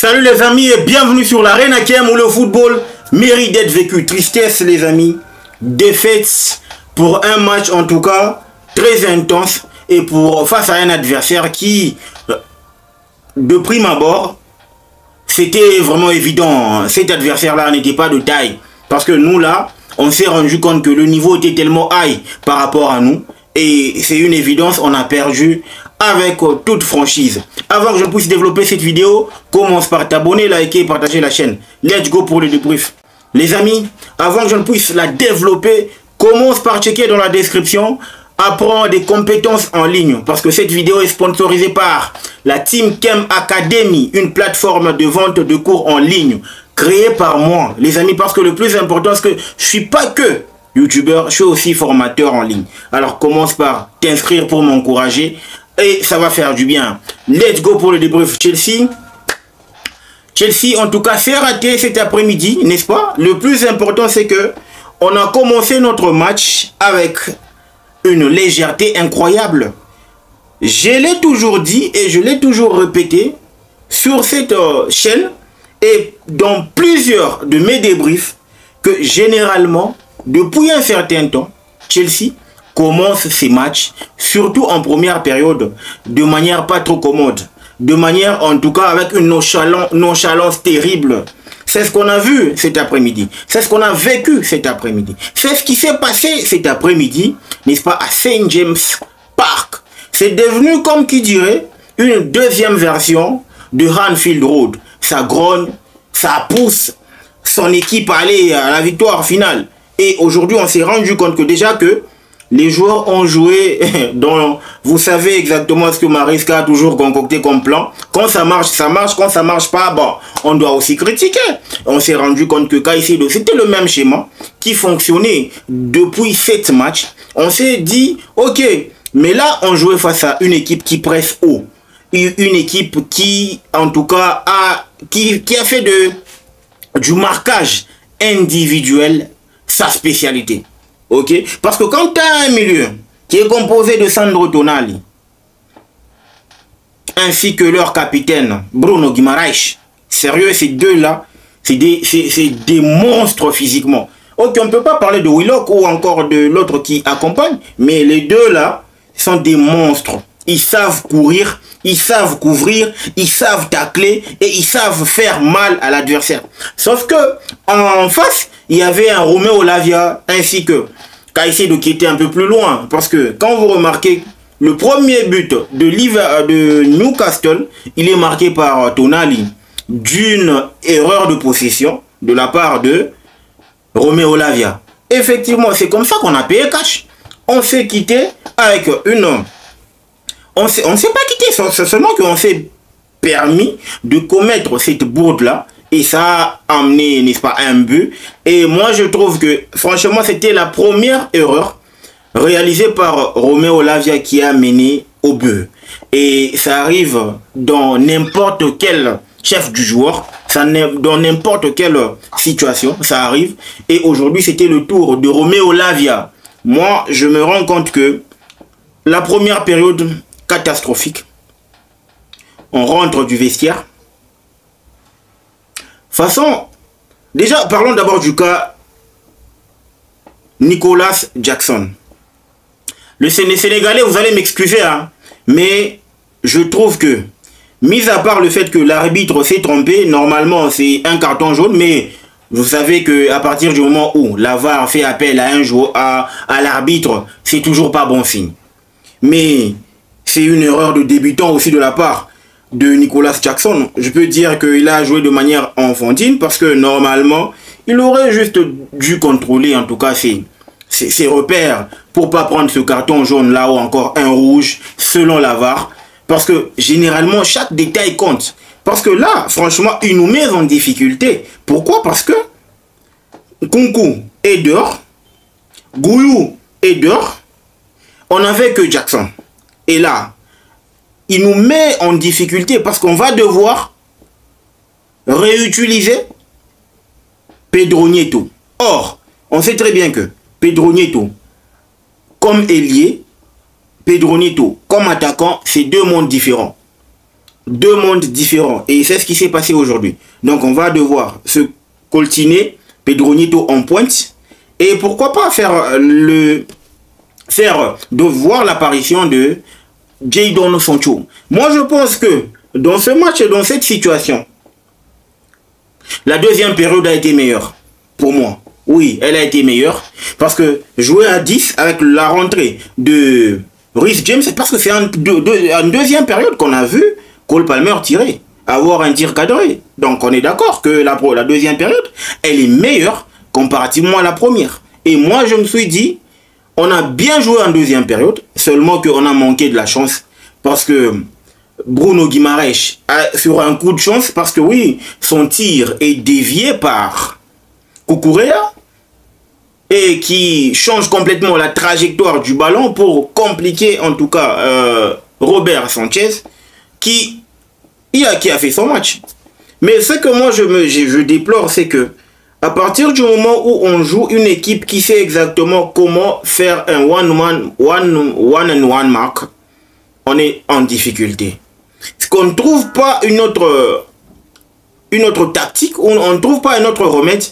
Salut les amis et bienvenue sur l'Arène Hakem où le football mérite d'être vécu. Tristesse les amis, défaite pour un match en tout cas très intense et face à un adversaire qui, de prime abord, c'était vraiment évident. Cet adversaire-là n'était pas de taille parce que nous là, on s'est rendu compte que le niveau était tellement high par rapport à nous et c'est une évidence, on a perdu avec toute franchise. Avant que je puisse développer cette vidéo, commence par t'abonner, liker et partager la chaîne. Let's go pour le débrief. Les amis, avant que je ne puisse la développer, commence par checker dans la description, apprends des compétences en ligne. Parce que cette vidéo est sponsorisée par la Team Kem Academy, une plateforme de vente de cours en ligne créée par moi. Les amis, parce que le plus important, c'est que je suis pas que youtubeur, je suis aussi formateur en ligne. Alors commence par t'inscrire pour m'encourager. Et ça va faire du bien. Let's go pour le débrief. Chelsea, en tout cas, c'est raté cet après-midi, n'est-ce pas? Le plus important, c'est que on a commencé notre match avec une légèreté incroyable. Je l'ai toujours dit et je l'ai toujours répété sur cette chaîne et dans plusieurs de mes débriefs que généralement, depuis un certain temps, Chelsea commence ces matchs, surtout en première période, de manière pas trop commode. De manière, en tout cas, avec une nonchalance terrible. C'est ce qu'on a vu cet après-midi. C'est ce qu'on a vécu cet après-midi. C'est ce qui s'est passé cet après-midi, n'est-ce pas, à St. James Park. C'est devenu, comme qui dirait, une deuxième version de Anfield Road. Ça grogne, ça pousse son équipe à aller à la victoire finale. Et aujourd'hui, on s'est rendu compte que déjà que les joueurs ont joué dans, vous savez exactement ce que Mariska a toujours concocté comme plan. Quand ça marche, ça marche. Quand ça marche pas, bon, on doit aussi critiquer. On s'est rendu compte que Caicedo, c'était le même schéma qui fonctionnait depuis 7 matchs. On s'est dit, ok, mais là, on jouait face à une équipe qui presse haut. Une équipe qui, en tout cas, qui a fait du marquage individuel sa spécialité. Ok, parce que quand tu as un milieu qui est composé de Sandro Tonali ainsi que leur capitaine Bruno Guimaraes, sérieux, ces deux-là, c'est des monstres physiquement. Ok, on ne peut pas parler de Willock ou encore de l'autre qui accompagne, mais les deux-là sont des monstres. Ils savent courir, ils savent couvrir, ils savent tacler et ils savent faire mal à l'adversaire. Sauf que en face, il y avait un Romeo Lavia ainsi que Caicedo qui était un peu plus loin. Parce que quand vous remarquez le premier but de Newcastle, il est marqué par Tonali d'une erreur de possession de la part de Romeo Lavia. Effectivement, c'est comme ça qu'on a payé cash. On s'est quitté avec une... On ne s'est pas quitté, c'est seulement qu'on s'est permis de commettre cette bourde-là. Et ça a amené, n'est-ce pas, un but. Et moi, je trouve que, franchement, c'était la première erreur réalisée par Romeo Lavia qui a mené au but. Et ça arrive dans n'importe quel chef du joueur, dans n'importe quelle situation, ça arrive. Et aujourd'hui, c'était le tour de Romeo Lavia. Moi, je me rends compte que la première période catastrophique, on rentre du vestiaire. Façon, déjà, parlons d'abord du cas Nicolas Jackson. Le Sénégalais, vous allez m'excuser, hein, mais je trouve que, mis à part le fait que l'arbitre s'est trompé, normalement c'est un carton jaune, mais vous savez que à partir du moment où la VAR fait appel à un joueur, à l'arbitre, c'est toujours pas bon signe. Mais c'est une erreur de débutant aussi de la part de Nicolas Jackson. Je peux dire qu'il a joué de manière enfantine parce que normalement, il aurait juste dû contrôler en tout cas ses repères pour pas prendre ce carton jaune là ou encore un rouge selon la VAR. Parce que généralement, chaque détail compte. Parce que là, franchement, il nous met en difficulté. Pourquoi? Parce que Kunku est dehors, Gouyou est dehors, on n'avait que Jackson. Et là, il nous met en difficulté parce qu'on va devoir réutiliser Pedro Neto. Or, on sait très bien que Pedro Neto, comme ailier, Pedro Neto, comme attaquant, c'est deux mondes différents. deux mondes différents. Et c'est ce qui s'est passé aujourd'hui. Donc on va devoir se coltiner Pedro Neto en pointe. Et pourquoi pas faire de voir l'apparition de Jadon Sancho. Moi je pense que dans ce match et dans cette situation, la deuxième période a été meilleure pour moi. Oui, elle a été meilleure parce que jouer à 10 avec la rentrée de Reece James, c'est parce que c'est en deuxième période qu'on a vu Cole Palmer tirer, avoir un tir cadré. Donc on est d'accord que la deuxième période, elle est meilleure comparativement à la première. Et moi je me suis dit, on a bien joué en deuxième période, seulement qu'on a manqué de la chance parce que Bruno Guimaraes a sur un coup de chance, parce que oui, son tir est dévié par Cucurella et qui change complètement la trajectoire du ballon pour compliquer en tout cas Robert Sanchez qui a fait son match. Mais ce que moi je déplore, c'est que à partir du moment où on joue une équipe qui sait exactement comment faire un one-on-one mark, on est en difficulté. Est-ce qu'on ne trouve pas une autre tactique, ou on ne trouve pas un autre remède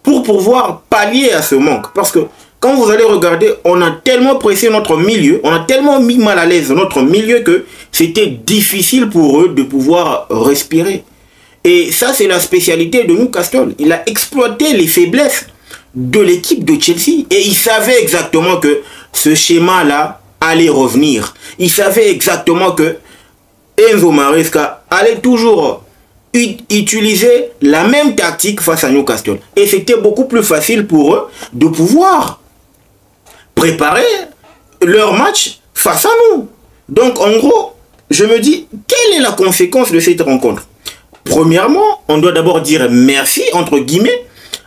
pour pouvoir pallier à ce manque? Parce que quand vous allez regarder, on a tellement pressé notre milieu, on a tellement mis mal à l'aise notre milieu que c'était difficile pour eux de pouvoir respirer. Et ça, c'est la spécialité de Newcastle. Il a exploité les faiblesses de l'équipe de Chelsea et il savait exactement que ce schéma-là allait revenir. Il savait exactement que Enzo Maresca allait toujours utiliser la même tactique face à Newcastle. Et c'était beaucoup plus facile pour eux de pouvoir préparer leur match face à nous. Donc en gros, je me dis, quelle est la conséquence de cette rencontre? Premièrement, on doit d'abord dire merci, entre guillemets,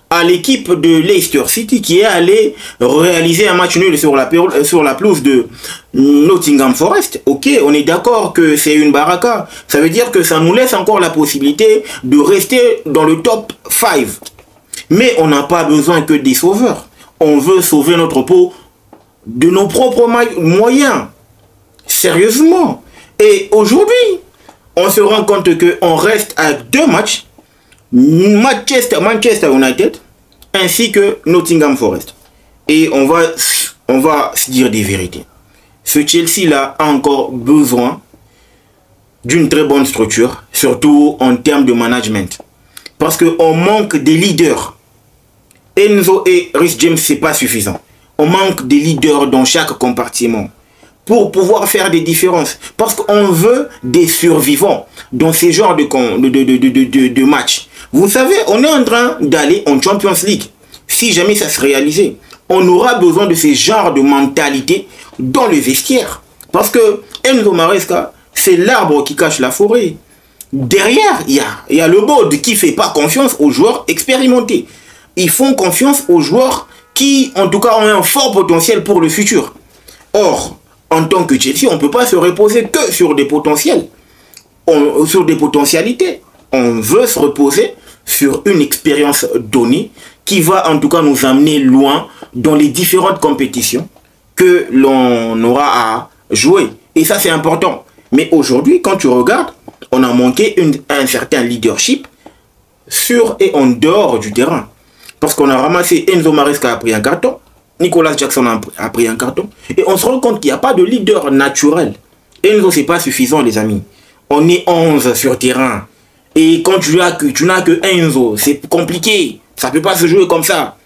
à l'équipe de Leicester City qui est allée réaliser un match nul sur la pelouse de Nottingham Forest. Ok, on est d'accord que c'est une baraka. Ça veut dire que ça nous laisse encore la possibilité de rester dans le top 5. Mais on n'a pas besoin que des sauveurs. On veut sauver notre peau de nos propres moyens. Sérieusement. Et aujourd'hui, on se rend compte qu'on reste à 2 matchs. Manchester United ainsi que Nottingham Forest. Et on va se dire des vérités. Ce Chelsea là a encore besoin d'une très bonne structure, surtout en termes de management. Parce qu'on manque des leaders. Enzo et Reece James, c'est pas suffisant. On manque des leaders dans chaque compartiment pour pouvoir faire des différences. Parce qu'on veut des survivants dans ces genres de matchs. Vous savez, on est en train d'aller en Champions League. Si jamais ça se réalisait, on aura besoin de ces genres de mentalité dans le vestiaire. Parce que Enzo Maresca, c'est l'arbre qui cache la forêt. Derrière, il y a le board qui ne fait pas confiance aux joueurs expérimentés. Ils font confiance aux joueurs qui, en tout cas, ont un fort potentiel pour le futur. Or, en tant que Chelsea, on ne peut pas se reposer que sur des potentiels, sur des potentialités. On veut se reposer sur une expérience donnée qui va en tout cas nous amener loin dans les différentes compétitions que l'on aura à jouer. Et ça, c'est important. Mais aujourd'hui, quand tu regardes, on a manqué un certain leadership sur et en dehors du terrain. Parce qu'on a ramassé Enzo Maresca a pris un carton, Nicolas Jackson a pris un carton, et on se rend compte qu'il n'y a pas de leader naturel. Enzo, c'est pas suffisant, les amis. On est 11 sur terrain. Et quand tu n'as que Enzo, c'est compliqué. Ça ne peut pas se jouer comme ça.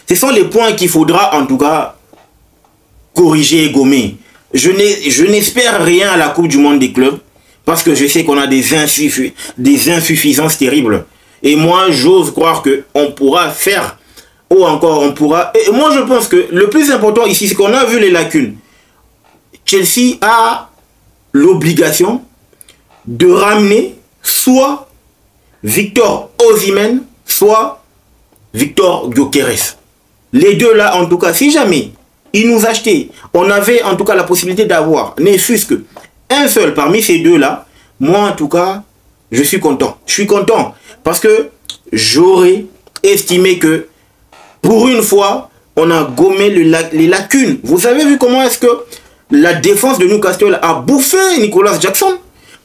Ce sont les points qu'il faudra en tout cas corriger et gommer. Je n'espère rien à la Coupe du Monde des clubs parce que je sais qu'on a des insuffisances terribles. Et moi, j'ose croire qu'on pourra faire, ou encore on pourra... Et moi, je pense que le plus important ici, c'est qu'on a vu les lacunes. Chelsea a l'obligation de ramener soit Victor Osimhen, soit Victor Gyökeres. Les deux là, en tout cas, si jamais ils nous achetaient, on avait en tout cas la possibilité d'avoir, ne fût-ce qu'un seul parmi ces deux là, moi en tout cas, je suis content. Je suis content parce que j'aurais estimé que pour une fois, on a gommé les lacunes. Vous avez vu comment est-ce que la défense de Newcastle a bouffé Nicolas Jackson?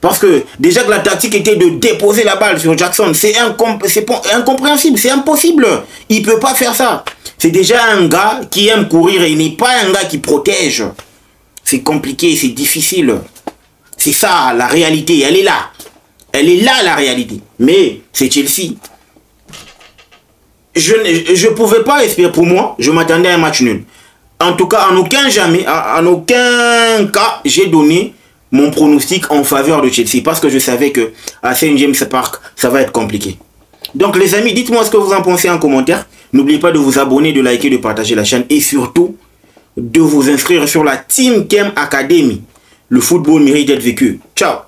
Parce que déjà que la tactique était de déposer la balle sur Jackson, c'est incompréhensible, c'est impossible. Il ne peut pas faire ça. C'est déjà un gars qui aime courir et il n'est pas un gars qui protège. C'est compliqué, c'est difficile. C'est ça, la réalité, elle est là. Elle est là, la réalité. Mais c'est Chelsea. Je ne pouvais pas espérer, pour moi, je m'attendais à un match nul. En tout cas, en aucun cas, j'ai donné mon pronostic en faveur de Chelsea. Parce que je savais que à St. James Park, ça va être compliqué. Donc les amis, dites-moi ce que vous en pensez en commentaire. N'oubliez pas de vous abonner, de liker, de partager la chaîne. Et surtout, de vous inscrire sur la Team Kem Academy. Le football mérite d'être vécu. Ciao.